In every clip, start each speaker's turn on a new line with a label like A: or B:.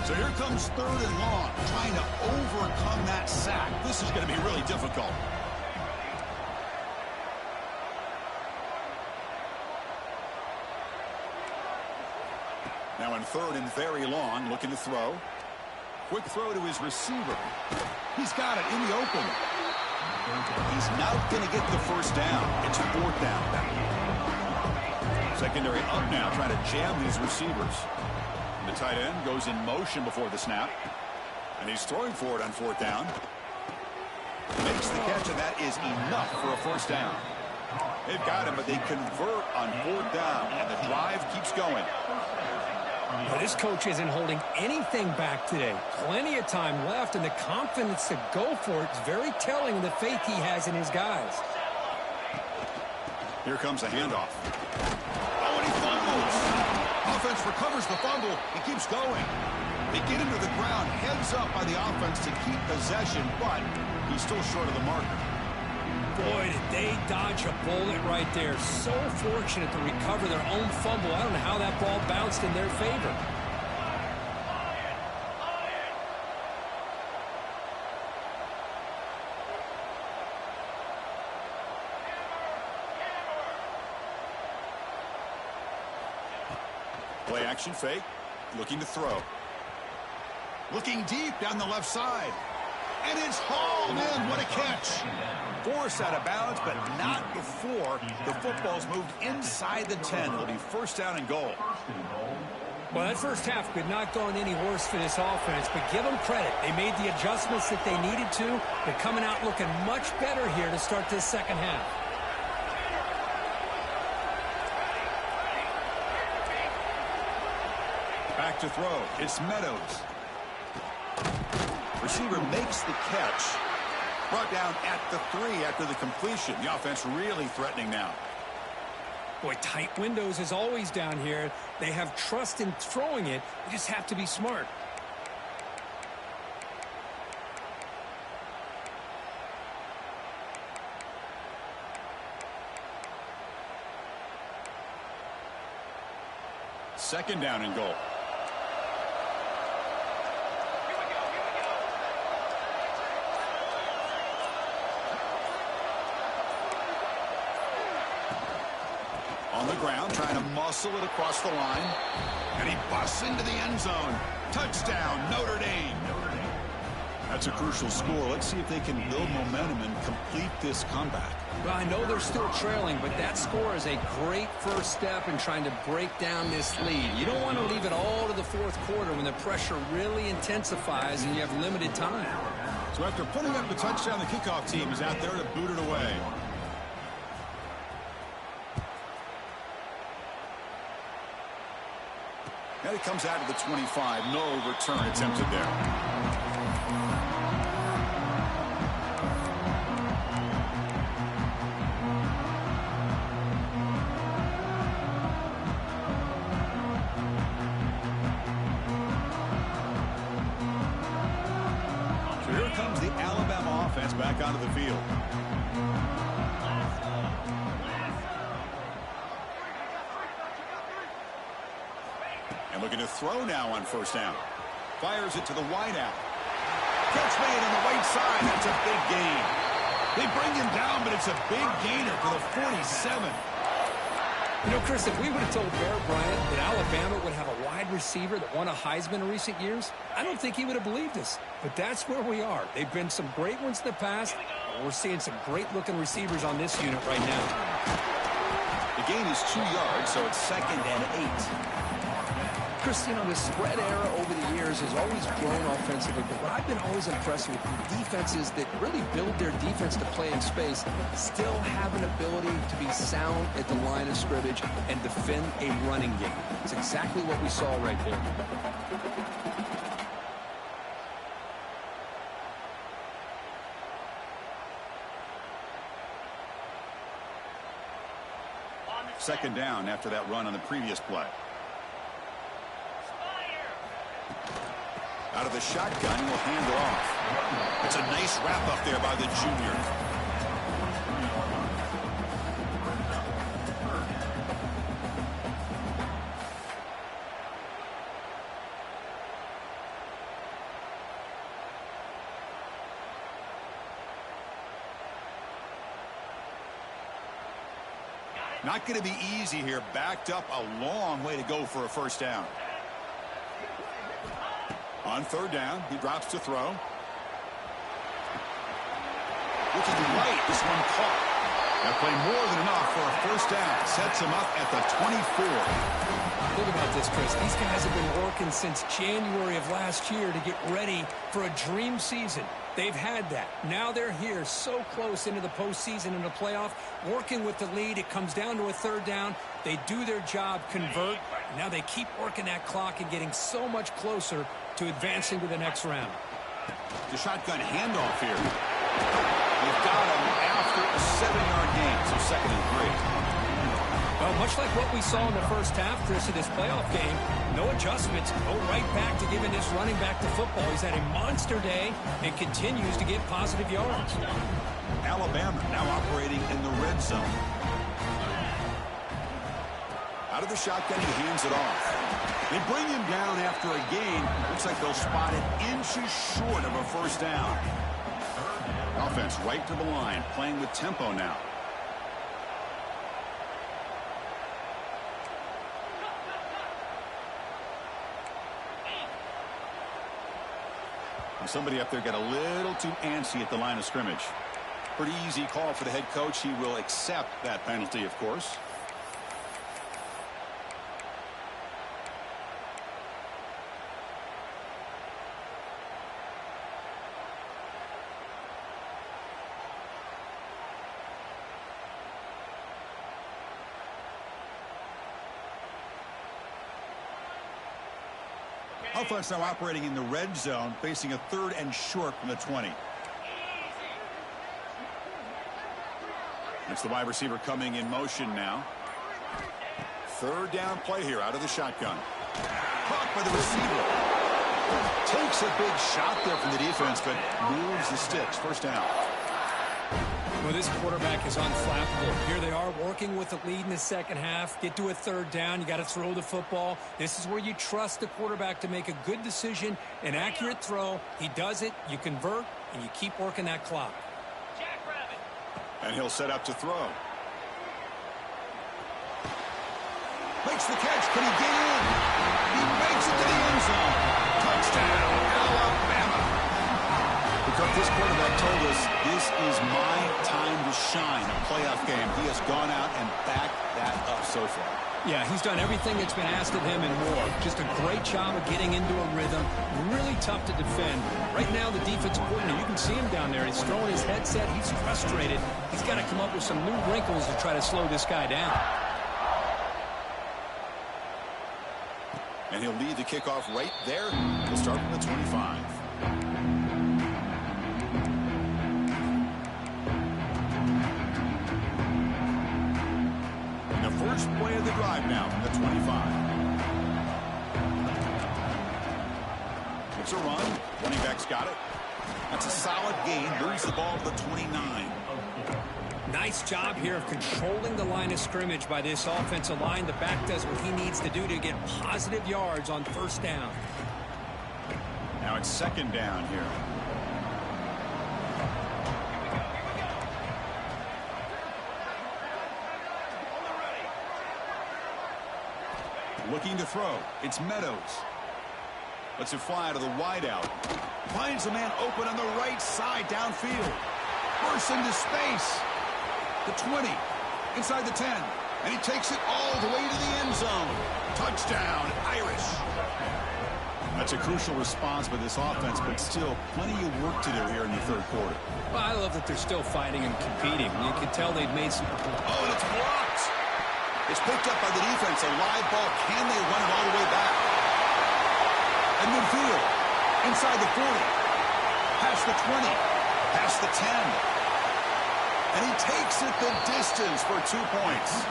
A: So here comes 3rd and long, trying to overcome that sack. This is going to be really difficult. Now in 3rd and very long, looking to throw. Quick throw to his receiver. He's got it in the open. He's not going to get the first down. It's 4th down. Secondary up now, trying to jam these receivers. The tight end goes in motion before the snap. And he's throwing for it on 4th down. Makes the catch, and that is enough for a first down. They've got him, but they convert on 4th down, and the drive keeps going.
B: Well, this coach isn't holding anything back today. Plenty of time left, and the confidence to go for it is very telling of the faith he has in his guys.
A: Here comes a handoff. Oh, and he fumbles. Offense recovers the fumble. He keeps going. They get him to the ground, heads up by the offense to keep possession, but he's still short of the marker.
B: Boy, did they dodge a bullet right there. So fortunate to recover their own fumble. I don't know how that ball bounced in their favor.
A: Play action fake. Looking to throw. Looking deep down the left side. And it's hauled in. What a catch. Forced out of bounds, but not before the football's moved inside the 10. It'll be 1st down and goal.
B: Well, that first half could not gone any worse for this offense, but give them credit. They made the adjustments that they needed to. They're coming out looking much better here to start this second half.
A: Back to throw. It's Meadows. Receiver makes the catch. Brought down at the 3 after the completion. The offense really threatening now.
B: Boy, tight windows is always down here. They have trust in throwing it. They just have to be smart.
A: Second down and goal. On the ground, trying to muscle it across the line. And he busts into the end zone. Touchdown, Notre Dame. That's a crucial score. Let's see if they can build momentum and complete this comeback.
B: Well, I know they're still trailing, but that score is a great first step in trying to break down this lead. You don't want to leave it all to the 4th quarter when the pressure really intensifies and you have limited time.
A: So after putting up the touchdown, the kickoff team is out there to boot it away. And it comes out to the 25. No return attempted there. So here comes the Alabama offense back onto the field. And looking to throw now on 1st down. Fires it to the wideout. Catch made on the right side. That's a big gain. They bring him down, but it's a big gainer for the 47.
B: You know, Chris, if we would have told Bear Bryant that Alabama would have a wide receiver that won a Heisman in recent years, I don't think he would have believed us. But that's where we are. They've been some great ones in the past. We're seeing some great-looking receivers on this unit right now.
A: The gain is 2 yards, so it's 2nd and 8.
B: Chris, you know, the spread era over the years has always grown offensively, but what I've been always impressed with defenses that really build their defense to play in space still have an ability to be sound at the line of scrimmage and defend a running game. It's exactly what we saw right there.
A: Second down after that run on the previous play. Out of the shotgun, he'll hand it off. It's a nice wrap up there by the junior. Not going to be easy here. Backed up a long way to go for a first down. On third down, he drops to throw. Looking right, this one caught. That play more than enough for a first down. Sets him up at the 24.
B: Think about this, Chris. These guys have been working since January of last year to get ready for a dream season. They've had that. Now they're here so close into the postseason and the playoff, working with the lead. It comes down to a third down. They do their job, convert. Now they keep working that clock and getting so much closer to advancing to the next round.
A: The shotgun handoff here. They've got him after a 7-yard gain, so 2nd and 3.
B: Well, much like what we saw in the first half, Chris, of this playoff game, no adjustments. Go right back to giving this running back to football. He's had a monster day and continues to get positive yards.
A: Alabama now operating in the red zone. Out of the shotgun, he hands it off. They bring him down after a gain. Looks like they'll spot it inches short of a first down. Offense right to the line, playing with tempo now. Somebody up there got a little too antsy at the line of scrimmage. Pretty easy call for the head coach. He will accept that penalty, of course. Offense now operating in the red zone, facing a 3rd and short from the 20. It's the wide receiver coming in motion now. 3rd down play here out of the shotgun. Caught by the receiver. Takes a big shot there from the defense, but moves the sticks. First down.
B: Well, this quarterback is unflappable. Here they are working with the lead in the second half. Get to a 3rd down. You got to throw the football. This is where you trust the quarterback to make a good decision, an accurate throw. He does it. You convert, and you keep working that clock.
A: And he'll set up to throw. Makes the catch. Can he get in? He makes it to the end zone. Touchdown, Alabama. Because this quarterback told us this is my time to shine, a playoff game. He has gone out and backed that up so far.
B: Yeah, he's done everything that's been asked of him and more. Just a great job of getting into a rhythm. Really tough to defend. Right now, the defensive coordinator, you can see him down there. He's throwing his headset. He's frustrated. He's got to come up with some new wrinkles to try to slow this guy down.
A: And he'll lead the kickoff right there. He'll start from the 25. First play of the drive now from the 25. It's a run. Running back's got it. That's a solid gain. Moves the ball to the 29.
B: Nice job here of controlling the line of scrimmage by this offensive line. The back does what he needs to do to get positive yards on first down.
A: Now it's 2nd down here. Looking to throw. It's Meadows. Lets it fly to the wideout. Finds a man open on the right side downfield. Bursts into space. The 20. Inside the 10. And he takes it all the way to the end zone. Touchdown, Irish. That's a crucial response by this offense, but still plenty of work to do here in the 3rd quarter.
B: Well, I love that they're still fighting and competing. You can tell they've made some...
A: Oh, and it's blocked. It's picked up by the defense. A live ball. Can they run it all the way back? And midfield. Inside the 40. Past the 20. Past the 10. And he takes it the distance for 2 points.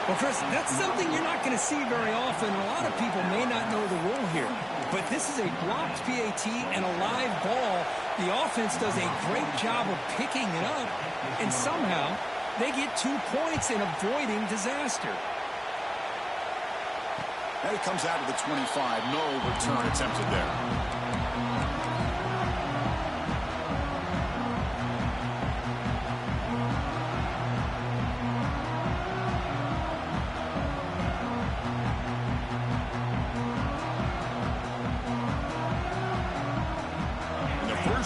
B: Well, Chris, that's something you're not going to see very often. A lot of people may not know the rule here. But this is a blocked PAT and a live ball. The offense does a great job of picking it up. And somehow... they get 2 points in avoiding disaster.
A: And it comes out of the 25. No return attempted there.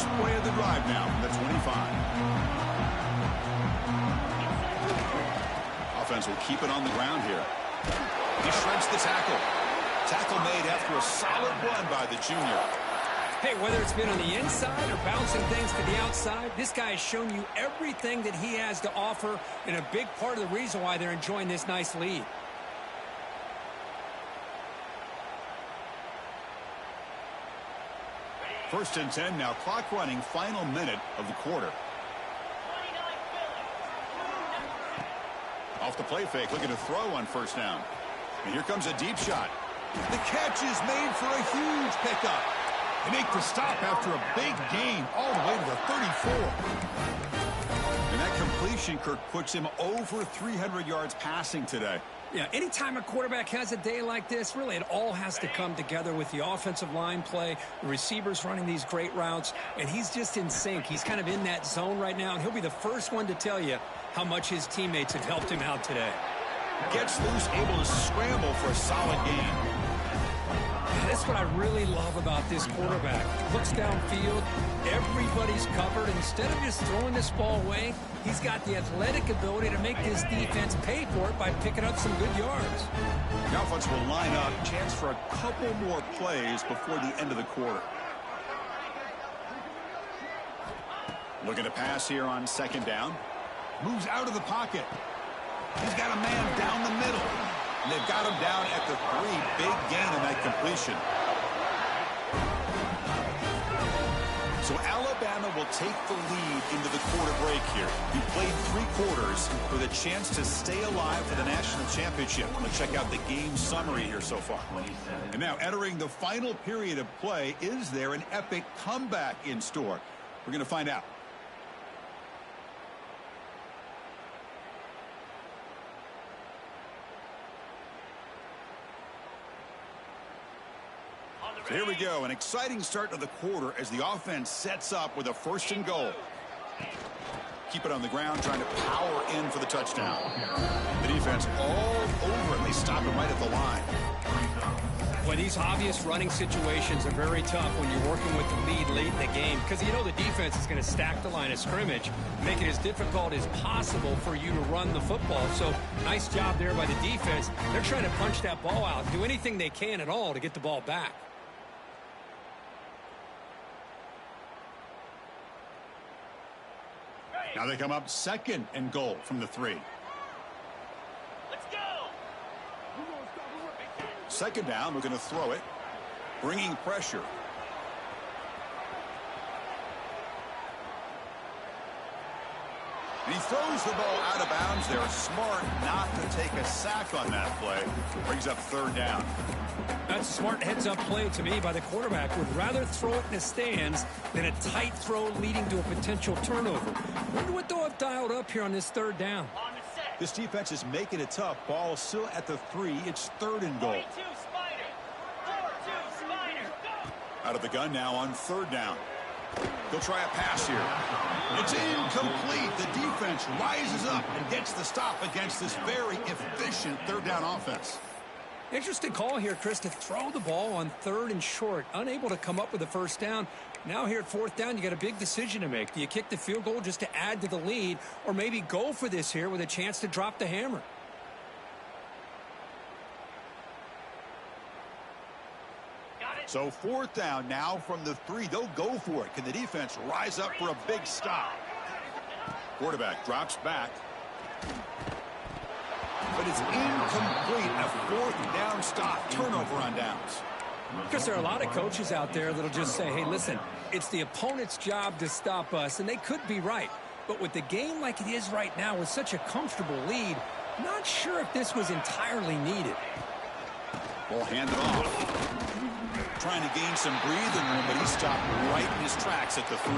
A: First play of the drive now from the 25. Offense will keep it on the ground here. He shreds the tackle. Tackle made after a solid run by the junior.
C: Hey, whether it's been on the inside or bouncing things to the outside, this guy has shown you everything that he has to offer, and a big part of the reason why they're enjoying this nice lead.
A: First and 10 now, clock running, final minute of the quarter. Off the play fake, looking to throw on first down. And here comes a deep shot. The catch is made for a huge pickup. They make the stop after a big gain all the way to the 34. And that completion, Kirk, puts him over 300 yards passing today.
C: Yeah, anytime a quarterback has a day like this, really it all has to come together with the offensive line play, the receivers running these great routes, and he's just in sync. He's kind of in that zone right now, and he'll be the first one to tell you how much his teammates have helped him out today.
A: Gets loose, able to scramble for a solid gain.
C: That's what I really love about this quarterback. Looks downfield, everybody's covered. Instead of just throwing this ball away, he's got the athletic ability to make this defense pay for it by picking up some good yards.
A: The offense will line up, chance for a couple more plays before the end of the quarter. Looking to pass here on second down. Moves out of the pocket. He's got a man down the middle. And they've got him down at the 3. Big gain on that completion. So Alabama will take the lead into the quarter break here. We played 3 quarters with a chance to stay alive for the national championship. Let's check out the game summary here so far. And now entering the final period of play, is there an epic comeback in store? We're going to find out. So here we go, an exciting start to the quarter as the offense sets up with a first and goal. Keep it on the ground, trying to power in for the touchdown. The defense all over it. They stop him right at the line.
C: Well, these obvious running situations are very tough when you're working with the lead late in the game, because you know the defense is going to stack the line of scrimmage, make it as difficult as possible for you to run the football. So nice job there by the defense. They're trying to punch that ball out, do anything they can at all to get the ball back.
A: Now they come up second and goal from the 3.
D: Let's go.
A: Second down, we're going to throw it. Bringing pressure. And he throws the ball out of bounds there. Smart not to take a sack on that play. Brings up third down.
C: That's a smart heads-up play to me by the quarterback. Would rather throw it in the stands than a tight throw leading to a potential turnover. Wonder what they'll have dialed up here on this third down.
D: On the set.
A: This defense is making it tough. Ball still at the 3. It's third and goal.
D: 42 Spider. 4-2 Spider. Go.
A: Out of the gun now on third down. They'll try a pass here. It's incomplete. The defense rises up and gets the stop against this very efficient third down offense.
C: Interesting call here, Chris, to throw the ball on third and short. Unable to come up with a first down. Now here at fourth down, you got a big decision to make. Do you kick the field goal just to add to the lead, or maybe go for this here with a chance to drop the hammer?
A: So fourth down now from the 3. They'll go for it. Can the defense rise up for a big stop? Quarterback drops back. But it's incomplete. A fourth down stop. Turnover on downs.
C: Because there are a lot of coaches out there that'll just say, hey, listen, it's the opponent's job to stop us, and they could be right. But with the game like it is right now with such a comfortable lead, not sure if this was entirely needed.
A: Ball handed off. Trying to gain some breathing room, but he stopped right in his tracks at the 3.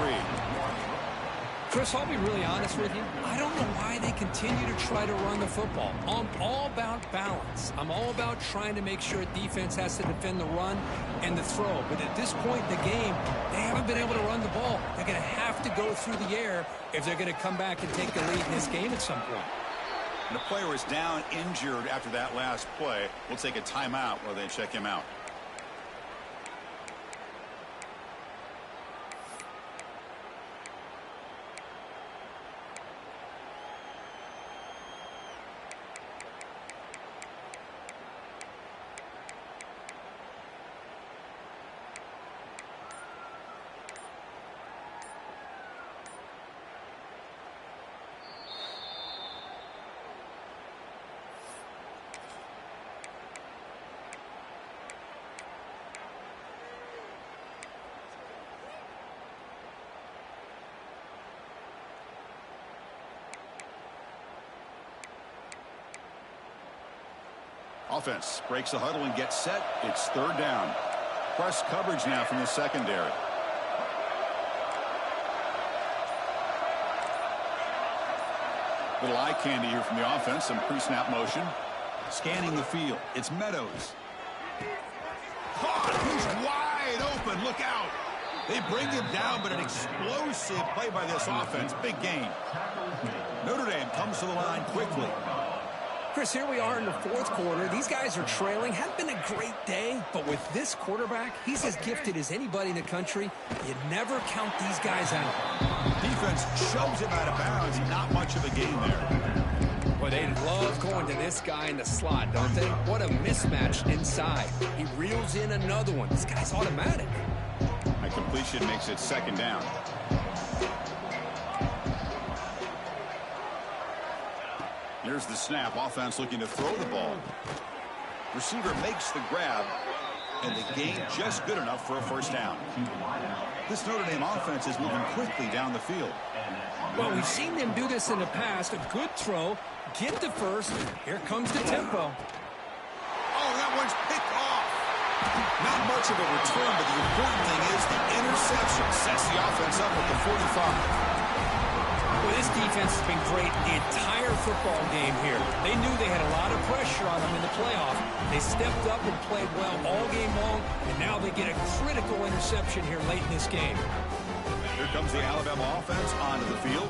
C: Chris, I'll be really honest with you. I don't know why they continue to try to run the football. I'm all about balance. I'm all about trying to make sure defense has to defend the run and the throw. But at this point in the game, they haven't been able to run the ball. They're going to have to go through the air if they're going to come back and take the lead in this game at some point.
A: And the player is down injured after that last play. We'll take a timeout while they check him out. Offense breaks the huddle and gets set. It's third down. Press coverage now from the secondary. Little eye candy here from the offense. Some pre-snap motion. Scanning the field. It's Meadows. Caught. He's wide open. Look out. They bring him down, but an explosive play by this offense. Big gain. Notre Dame comes to the line quickly.
C: Chris, here we are in the fourth quarter. These guys are trailing. Hadn't been a great day, but with this quarterback, he's as gifted as anybody in the country. You never count these guys out.
A: Defense shoves him out of bounds. Not much of a gain there.
C: Boy, they love going to this guy in the slot, don't they? What a mismatch inside. He reels in another one. This guy's automatic.
A: A completion makes it second down. Here's the snap. Offense looking to throw the ball. Receiver makes the grab, and the gain just good enough for a first down. This Notre Dame offense is moving quickly down the field.
C: Well, we've seen them do this in the past. A good throw. Get the first. Here comes the tempo.
A: Oh, that one's picked off. Not much of a return, but the important thing is the interception sets the offense up at the 45.
C: Well, this defense has been great the entire football game here. They knew they had a lot of pressure on them in the playoff. They stepped up and played well all game long, and now they get a critical interception here late in this game.
A: Here comes the Alabama offense onto the field.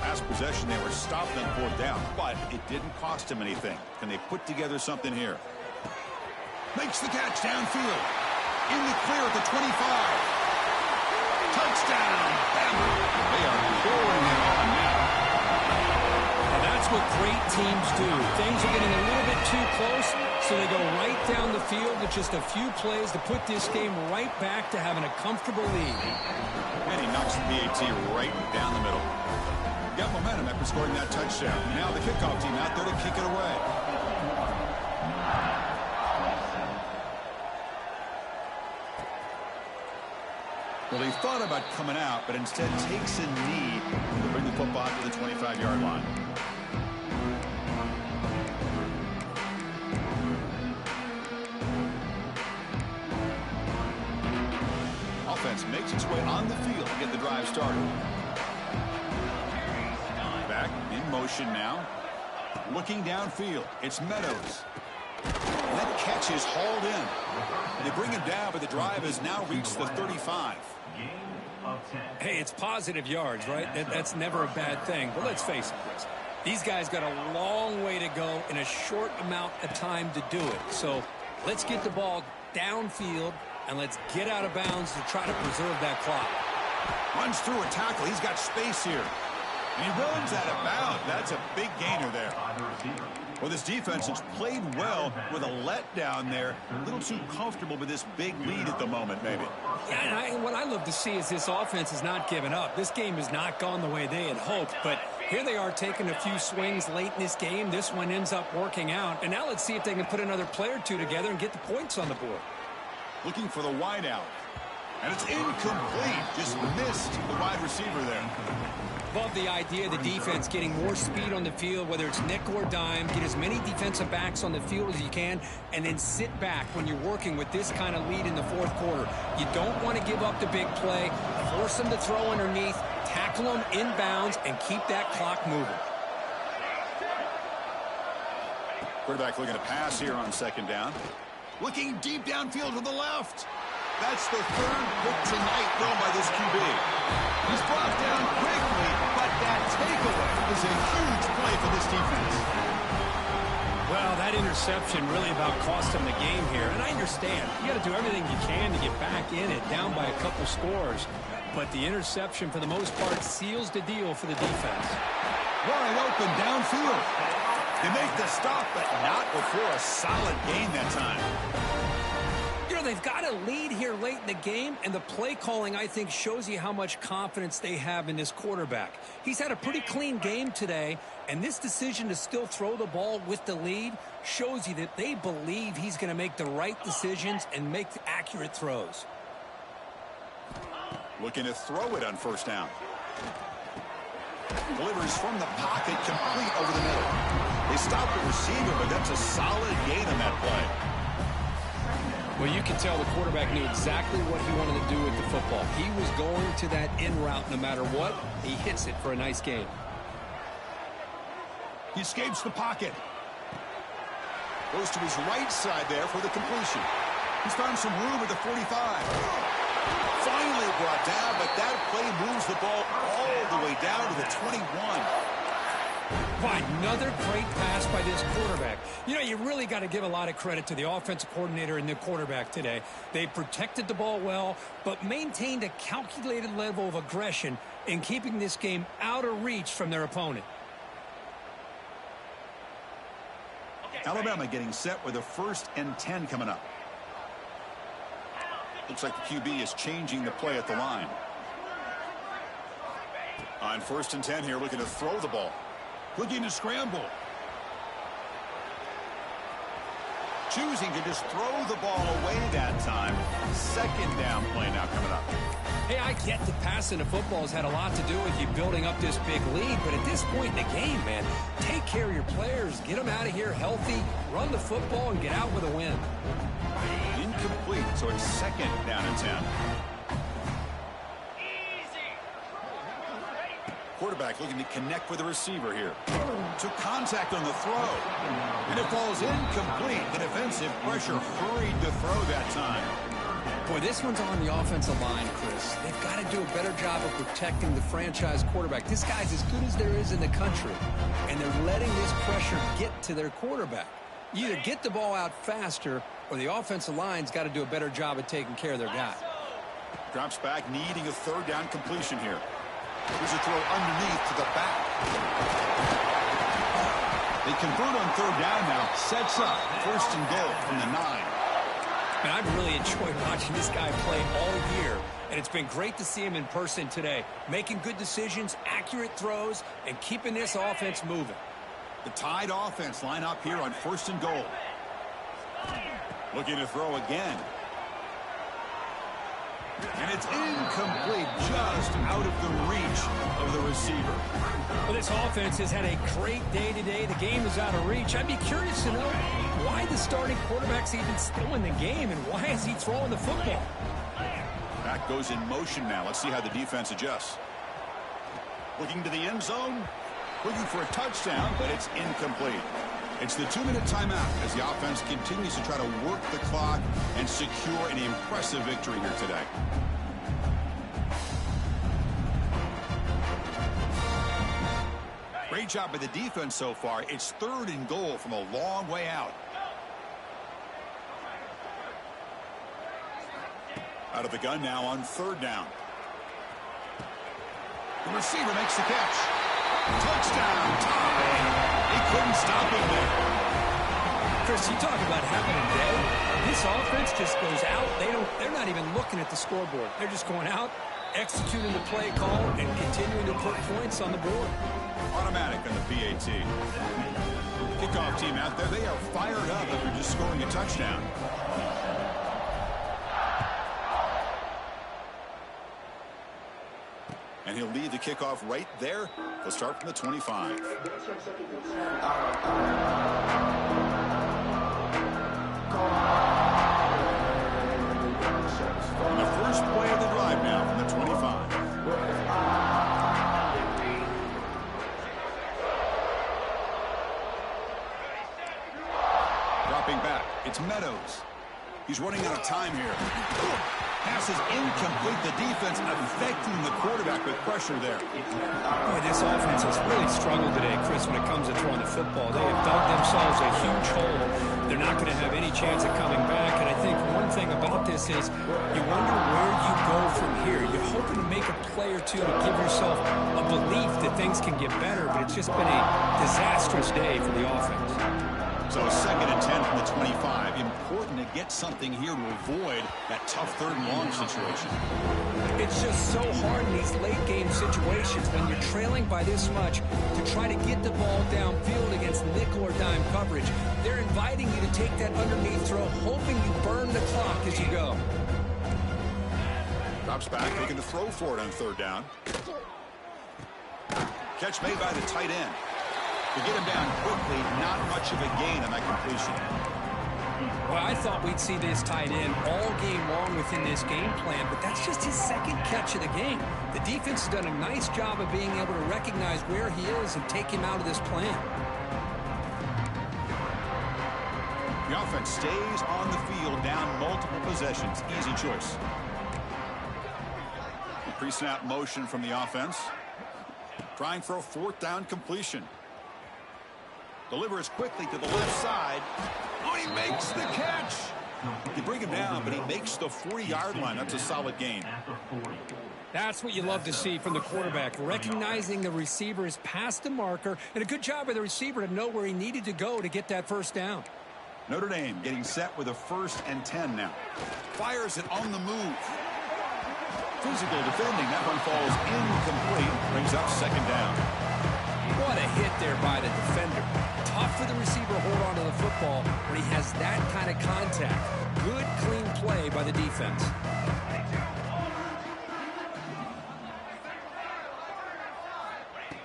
A: Last possession, they were stopped on fourth down, but it didn't cost them anything. Can they put together something here? Makes the catch downfield. In the clear at the 25. Touchdown, Bama. They are pouring it on now.
C: And that's what great teams do. Things are getting a little bit too close, so they go right down the field with just a few plays to put this game right back to having a comfortable lead.
A: And he knocks the PAT right down the middle. Got momentum after scoring that touchdown. Now the kickoff team out there to kick it away. Well, he thought about coming out, but instead takes a knee to bring the football to the 25-yard line. Offense makes its way on the field to get the drive started. Back in motion now. Looking downfield. It's Meadows. And that catch is hauled in. They bring him down, but the drive has now reached the 35.
C: Hey, it's positive yards, right? That's never a bad thing. But let's face it, Chris. These guys got a long way to go in a short amount of time to do it. So let's get the ball downfield, and let's get out of bounds to try to preserve that clock.
A: Runs through a tackle. He's got space here. And he runs out of bounds. That's a big gainer there. Well, this defense has played well with a letdown there. A little too comfortable with this big lead at the moment, maybe.
C: Yeah, and what I love to see is this offense is not giving up. This game has not gone the way they had hoped, but here they are taking a few swings late in this game. This one ends up working out, and now let's see if they can put another play or two together and get the points on the board.
A: Looking for the wide out. And it's incomplete. Just missed the wide receiver there.
C: Love the idea of the defense getting more speed on the field, whether it's nickel or dime, get as many defensive backs on the field as you can, and then sit back when you're working with this kind of lead in the fourth quarter. You don't want to give up the big play, force them to throw underneath, tackle them inbounds, and keep that clock moving.
A: Quarterback looking to pass here on second down. Looking deep downfield to the left. That's the third pick tonight thrown by this QB. He's brought down quickly, but that takeaway is a huge play for this defense.
C: Well, that interception really about cost them the game here. And I understand. You got to do everything you can to get back in it, down by a couple scores. But the interception, for the most part, seals the deal for the defense.
A: Wide open downfield. They make the stop, but not before a solid gain that time.
C: You know, they've got a lead here late in the game, and the play calling, I think, shows you how much confidence they have in this quarterback. He's had a pretty clean game today, and this decision to still throw the ball with the lead shows you that they believe he's going to make the right decisions and make the accurate throws.
A: Looking to throw it on first down. Delivers from the pocket, complete over the middle. They stopped the receiver, but that's a solid gain on that play.
C: Well, you can tell the quarterback knew exactly what he wanted to do with the football. He was going to that in route no matter what. He hits it for a nice gain.
A: He escapes the pocket. Goes to his right side there for the completion. He's found some room at the 45. Finally brought down, but that play moves the ball all the way down to the 21.
C: Another great pass by this quarterback. You know, you really got to give a lot of credit to the offensive coordinator and the quarterback today. They protected the ball well, but maintained a calculated level of aggression in keeping this game out of reach from their opponent.
A: Alabama getting set with a 1st and 10 coming up. Looks like the QB is changing the play at the line. On 1st and 10 here, looking to throw the ball. Looking to scramble. Choosing to just throw the ball away that time. 2nd down play now coming up.
C: Hey, I get that passing the football has had a lot to do with you building up this big lead, but at this point in the game, man, take care of your players, get them out of here healthy, run the football, and get out with a win.
A: Incomplete, so it's 2nd down and 10. Quarterback looking to connect with the receiver here. Took contact on the throw. And it falls incomplete. The defensive pressure hurried to throw that time.
C: Boy, this one's on the offensive line, Chris. They've got to do a better job of protecting the franchise quarterback. This guy's as good as there is in the country. And they're letting this pressure get to their quarterback. You either get the ball out faster or the offensive line's got to do a better job of taking care of their guy.
A: Drops back, needing a 3rd down completion here. Here's a throw underneath to the back. They convert on 3rd down now. Sets up 1st and goal from the 9.
C: And I've really enjoyed watching this guy play all year. And it's been great to see him in person today. Making good decisions, accurate throws, and keeping this offense moving.
A: The Tide offense line up here on 1st and goal. Looking to throw again. And it's incomplete, just out of the reach of the receiver.
C: Well, this offense has had a great day today. The game is out of reach. I'd be curious to know why the starting quarterback's even still in the game and why is he throwing the football?
A: Back goes in motion now. Let's see how the defense adjusts. Looking to the end zone. Looking for a touchdown, but it's incomplete. It's the 2-minute timeout as the offense continues to try to work the clock and secure an impressive victory here today. Great job by the defense so far. It's 3rd and goal from a long way out. Out of the gun now on 3rd down. The receiver makes the catch. Touchdown, Tide. He couldn't stop him there.
C: Chris, you talk about having a day. This offense just goes out. They're not even looking at the scoreboard. They're just going out, executing the play call, and continuing to put points on the board.
A: Automatic on the PAT. Kickoff team out there. They are fired up after just scoring a touchdown. And he'll lead the kickoff right there. He'll start from the 25. And the first play of the drive now from the 25. Dropping back. It's Meadows. He's running out of time here. Pass is incomplete. The defense affecting the quarterback with pressure there.
C: Boy, this offense has really struggled today, Chris, when it comes to throwing the football. They have dug themselves a huge hole. They're not going to have any chance of coming back. And I think one thing about this is you wonder where you go from here. You're hoping to make a play or two to give yourself a belief that things can get better, but it's just been a disastrous day for the offense.
A: So 2nd and 10 from the 25. Important to get something here to avoid that tough 3rd and long situation.
C: It's just so hard in these late game situations when you're trailing by this much to try to get the ball downfield against nickel or dime coverage. They're inviting you to take that underneath throw, hoping you burn the clock as you go.
A: Drops back, looking to throw for it on 3rd down. Catch made by the tight end. To get him down quickly, not much of a gain on that completion.
C: Well, I thought we'd see this tight end all game long within this game plan, but that's just his second catch of the game. The defense has done a nice job of being able to recognize where he is and take him out of this plan.
A: The offense stays on the field, down multiple possessions. Easy choice. Pre-snap motion from the offense. Trying for a fourth down completion. Delivers quickly to the left side. Oh, he makes the catch. They bring him down, but he makes the 40-yard line. That's a solid gain.
C: That's what you love to see from the quarterback, recognizing the receiver is past the marker, and a good job of the receiver to know where he needed to go to get that first down.
A: Notre Dame getting set with a 1st and 10 now. Fires it on the move. Physical defending. That one falls incomplete. Brings up 2nd down.
C: What a hit there by the defender. Tough for the receiver to hold on to the football when he has that kind of contact. Good, clean play by the defense.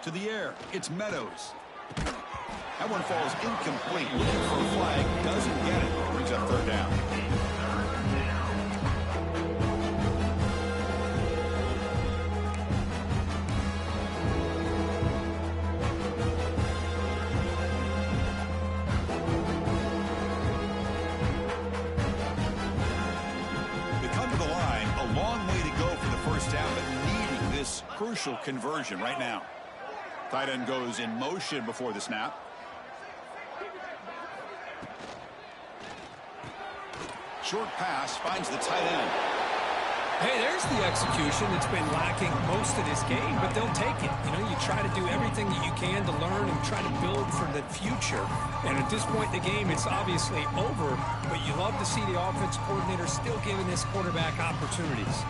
A: To the air. It's Meadows. That one falls incomplete. Looking for a flag. Doesn't get it. Brings up 3rd down. Crucial conversion right now. Tight end goes in motion before the snap. Short pass finds the tight end.
C: Hey, there's the execution that's been lacking most of this game, but they'll take it. You know, you try to do everything that you can to learn and try to build for the future. And at this point in the game, it's obviously over, but you love to see the offense coordinator still giving this quarterback opportunities.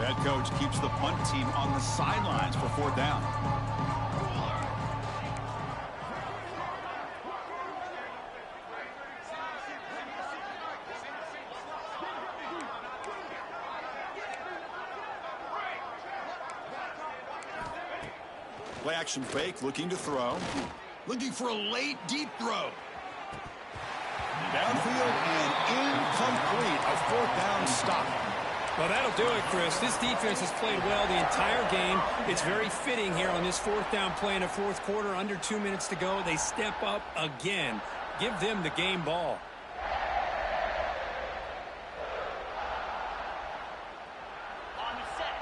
A: That coach keeps the punt team on the sidelines for 4th down. Play action fake, looking to throw. Looking for a late, deep throw. Downfield and incomplete. A 4th down stop.
C: Well, that'll do it, Chris. This defense has played well the entire game. It's very fitting here on this 4th down play in the 4th quarter. Under 2 minutes to go. They step up again. Give them the game ball.
D: On the set.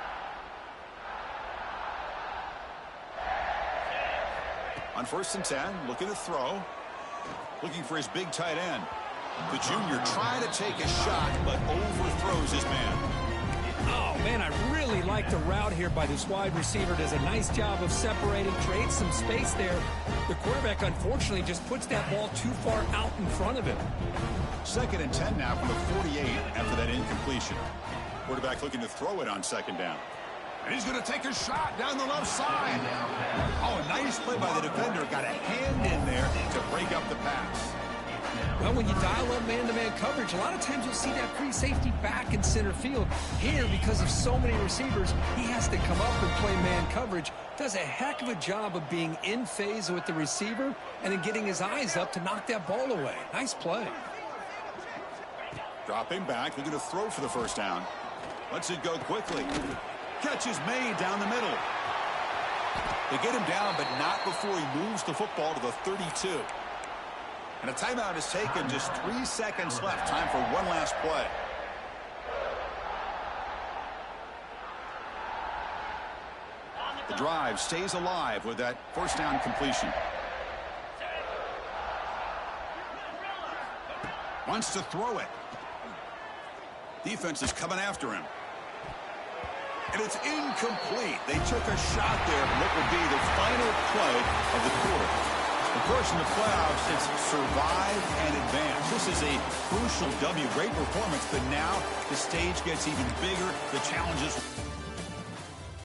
A: On 1st and 10, looking to throw. Looking for his big tight end. The junior trying to take a shot, but overthrows his man.
C: Oh, man, I really like the route here by this wide receiver. Does a nice job of separating, creates some space there. The quarterback, unfortunately, just puts that ball too far out in front of him.
A: 2nd and 10 now from the 48 after that incompletion. Quarterback looking to throw it on 2nd down. And he's going to take a shot down the left side. Oh, a nice play by the defender. Got a hand in there to break up the pass.
C: Well, when you dial up man-to-man coverage, a lot of times you'll see that free safety back in center field. Here, because of so many receivers, he has to come up and play man coverage. Does a heck of a job of being in phase with the receiver and then getting his eyes up to knock that ball away. Nice play.
A: Dropping back, looking to throw for the 1st down. Lets it go quickly. Catch is made down the middle. They get him down, but not before he moves the football to the 32. And a timeout is taken. Just 3 seconds left. Time for one last play. The drive stays alive with that 1st down completion. Wants to throw it. Defense is coming after him. And it's incomplete. They took a shot there on what would be the final play of the quarter. Of course, in the playoffs, it's survive and advance. This is a crucial W. Great performance, but now the stage gets even bigger. The challenges